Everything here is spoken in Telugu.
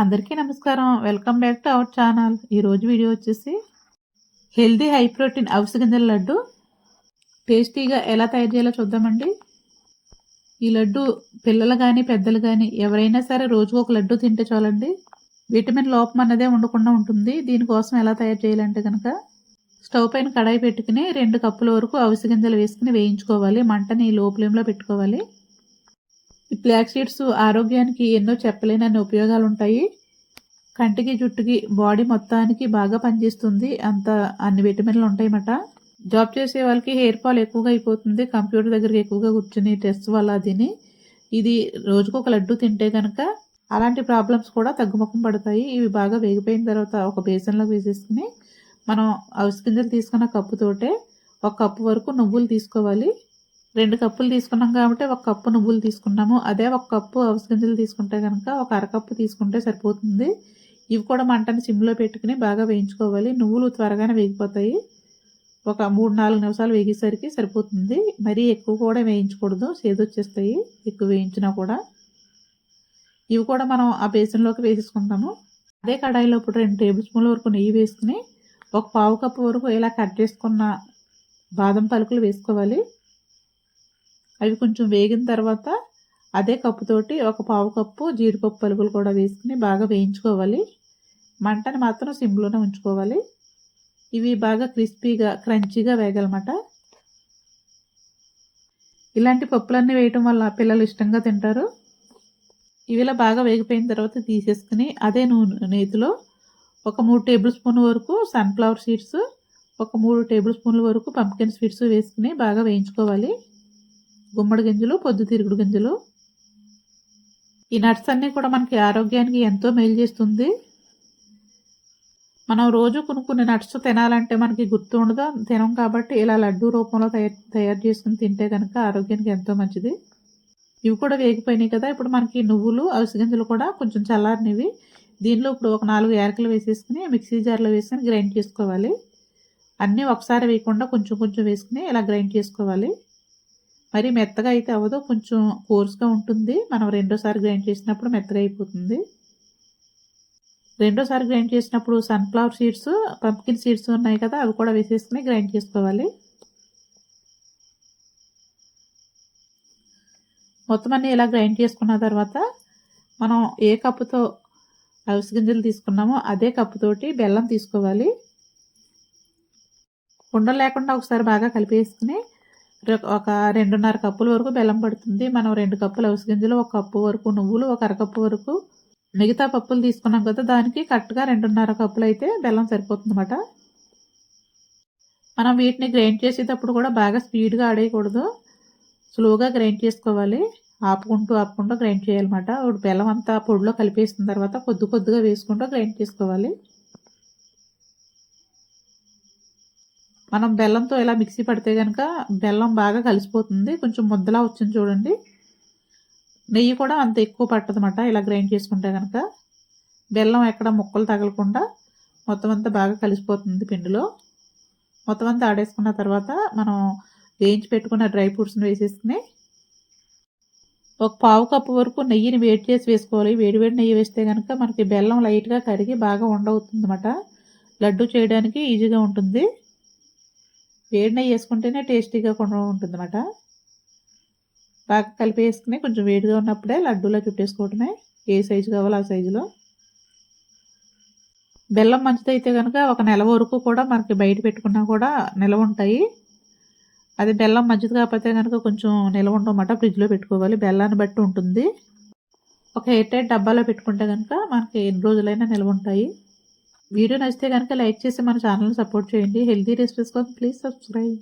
అందరికీ నమస్కారం. Welcome back to our channel. ఈరోజు వీడియో వచ్చేసి హెల్దీ హై ప్రోటీన్ అవిసె గింజల లడ్డు టేస్టీగా ఎలా తయారు చేయాలో చూద్దామండి. ఈ లడ్డు పిల్లలు కానీ పెద్దలు కానీ ఎవరైనా సరే రోజుకు ఒక లడ్డు తింటే చాలండి. విటమిన్ లోపం అన్నదే ఉండకుండా ఉంటుంది. దీనికోసం ఎలా తయారు చేయాలంటే కనుక స్టవ్ పైన కడాయి పెట్టుకుని 2 కప్పుల వరకు అవిసె గింజలు వేసుకుని వేయించుకోవాలి. మంటని లో ఫ్లేమ్లో పెట్టుకోవాలి. ఈ ఫ్లాక్ సీడ్స్ ఆరోగ్యానికి ఎన్నో చెప్పలేనన్ని ఉపయోగాలు ఉంటాయి. కంటికి జుట్టుకి బాడీ మొత్తానికి బాగా పనిచేస్తుంది. అన్ని విటమిన్లు ఉంటాయన్నమాట. జాబ్ చేసే వాళ్ళకి హెయిర్ ఫాల్ ఎక్కువగా అయిపోతుంది. కంప్యూటర్ దగ్గరికి ఎక్కువగా కూర్చుని స్ట్రెస్ వల్ల ఇది రోజుకు ఒక లడ్డు తింటే కనుక అలాంటి ప్రాబ్లమ్స్ కూడా తగ్గుముఖం పడతాయి. ఇవి బాగా వేగిపోయిన తర్వాత ఒక బేసన్లో వేసేసుకుని మనం అవిసె గింజలు తీసుకున్న కప్పుతోటే 1 కప్పు వరకు నువ్వులు తీసుకోవాలి. 2 కప్పులు తీసుకున్నాం కాబట్టి 1 కప్పు నువ్వులు తీసుకున్నాము. అదే 1 కప్పు అవిసె గింజలు తీసుకుంటే కనుక ఒక అరకప్పు తీసుకుంటే సరిపోతుంది. ఇవి కూడా మంటని సిమ్లో పెట్టుకుని బాగా వేయించుకోవాలి. నువ్వులు త్వరగానే వేగిపోతాయి. ఒక 3-4 నిమిషాలు వేగేసరికి సరిపోతుంది. మరీ ఎక్కువ కూడా వేయించకూడదు, చేదొచ్చేస్తాయి ఎక్కువ వేయించినా కూడా. ఇవి కూడా మనం ఆ బేసన్లోకి వేసేసుకుంటాము. అదే కడాయిలో ఇప్పుడు 2 టేబుల్ స్పూన్ల వరకు నెయ్యి వేసుకుని 1 పావు కప్పు వరకు ఇలా కట్ చేసుకున్న బాదం పలుకులు వేసుకోవాలి. అవి కొంచెం వేగిన తర్వాత అదే కప్పుతోటి 1 పావు కప్పు జీడిపప్పు పలుకులు కూడా వేసుకుని బాగా వేయించుకోవాలి. మంటని మాత్రం సిమ్లోనే ఉంచుకోవాలి. ఇవి బాగా క్రిస్పీగా క్రంచీగా వేగాలన్నమాట. ఇలాంటి పప్పులన్నీ వేయటం వల్ల పిల్లలు ఇష్టంగా తింటారు. ఇవిలా బాగా వేగిపోయిన తర్వాత తీసేసుకుని అదే నేతిలో ఒక 3 టేబుల్ స్పూన్ల వరకు సన్ఫ్లవర్ సీడ్స్, ఒక 3 టేబుల్ స్పూన్ల వరకు పంప్కిన్ సీడ్స్ వేసుకుని బాగా వేయించుకోవాలి. గుమ్మడి గింజలు, పొద్దుతిరుగుడు గింజలు, ఈ నట్స్ అన్నీ కూడా మనకి ఆరోగ్యానికి ఎంతో మేలు చేస్తుంది. మనం రోజు కొనుక్కునే నట్స్ తినాలంటే మనకి గుర్తు ఉండదు, తినం. కాబట్టి ఇలా లడ్డూ రూపంలో తయారు చేసుకుని తింటే కనుక ఆరోగ్యానికి ఎంతో మంచిది. ఇవి కూడా వేగిపోయినాయి కదా. ఇప్పుడు మనకి నువ్వులు, అవిసె గింజలు కూడా కొంచెం చల్లారినవి. దీనిలో ఇప్పుడు ఒక 4 యాలకులు వేసేసుకుని మిక్సీ జార్లో వేసుకుని గ్రైండ్ చేసుకోవాలి. అన్నీ ఒకసారి వేయకుండా కొంచెం కొంచెం వేసుకుని ఇలా గ్రైండ్ చేసుకోవాలి. మరి మెత్తగా అయితే అవ్వదు, కొంచెం కోర్స్గా ఉంటుంది. మనం రెండోసారి గ్రైండ్ చేసినప్పుడు మెత్తగా అయిపోతుంది. రెండోసారి గ్రైండ్ చేసినప్పుడు సన్ఫ్లవర్ సీడ్స్, పంప్కిన్ సీడ్స్ ఉన్నాయి కదా, అవి కూడా వేసేసుకుని గ్రైండ్ చేసుకోవాలి. మొత్తం అన్నీ ఇలా గ్రైండ్ చేసుకున్న తర్వాత మనం ఏ కప్పుతో అవిసె గింజలు తీసుకున్నామో అదే కప్పుతోటి బెల్లం తీసుకోవాలి. ఉండలు లేకుండా ఒకసారి బాగా కలిపేసుకుని ఒక 2.5 కప్పుల వరకు బెల్లం పడుతుంది. మనం 2 కప్పులు అవిసె గింజలు, 1 కప్పు వరకు నువ్వులు, ఒక అరకప్పు వరకు మిగతా పప్పులు తీసుకున్నాం కదా, దానికి కరెక్ట్గా 2.5 కప్పులు అయితే బెల్లం సరిపోతుందన్నమాట. మనం వీటిని గ్రైండ్ చేసేటప్పుడు కూడా బాగా స్పీడ్గా ఆడేయకూడదు, స్లోగా గ్రైండ్ చేసుకోవాలి. ఆపుకుంటూ గ్రైండ్ చేయాలన్నమాట. ఇప్పుడు బెల్లం అంతా పొడిలో కలిపేసిన తర్వాత కొద్దిగా వేసుకుంటూ గ్రైండ్ చేసుకోవాలి. మనం బెల్లంతో ఇలా మిక్సీ పడితే కనుక బెల్లం బాగా కలిసిపోతుంది. కొంచెం ముద్దలా వచ్చింది చూడండి. నెయ్యి కూడా అంత ఎక్కువ పట్టదన్నమాట ఇలా గ్రైండ్ చేసుకుంటే కనుక. బెల్లం ఎక్కడ ముక్కలు తగలకుండా మొత్తం అంతా బాగా కలిసిపోతుంది పిండిలో. మొత్తం అంతా ఆడేసుకున్న తర్వాత మనం వేయించి పెట్టుకున్న డ్రై ఫ్రూట్స్ని వేసేసుకుని 1 పావు కప్పు వరకు నెయ్యిని వేడి చేసి వేసుకోవాలి. వేడివేడి నెయ్యి వేస్తే కనుక మనకి బెల్లం లైట్గా కరిగి బాగా ఉండవుతుంది అన్నమాట. లడ్డు చేయడానికి ఈజీగా ఉంటుంది. వేడి నెయ్యి వేసుకుంటేనే టేస్టీగా కూడా ఉంటుందన్నమాట. బాగా కలిపి వేసుకుని కొంచెం వేడిగా ఉన్నప్పుడే లడ్డూలా చుట్టేసుకోవటమే. ఏ సైజు కావాలో ఆ సైజులో. బెల్లం మంచిదైతే కనుక ఒక నెల వరకు కూడా మనకి బయట పెట్టుకున్నా కూడా నిల్వ ఉంటాయి. అది బెల్లం మంచిది కాకపోతే కనుక కొంచెం నిల్వ ఉండమాట, ఫ్రిడ్జ్లో పెట్టుకోవాలి. బెల్లాన్ని బట్టి ఉంటుంది. ఒక ఎయిర్ టైట్ డబ్బాలో పెట్టుకుంటే కనుక మనకి ఎన్ని రోజులైనా నిల్వ ఉంటాయి. వీడియో నచ్చితే కనుక లైక్ చేసి మన ఛానల్ని సపోర్ట్ చేయండి. హెల్తీ రెసిపీస్ కోసం ప్లీజ్ సబ్స్క్రైబ్.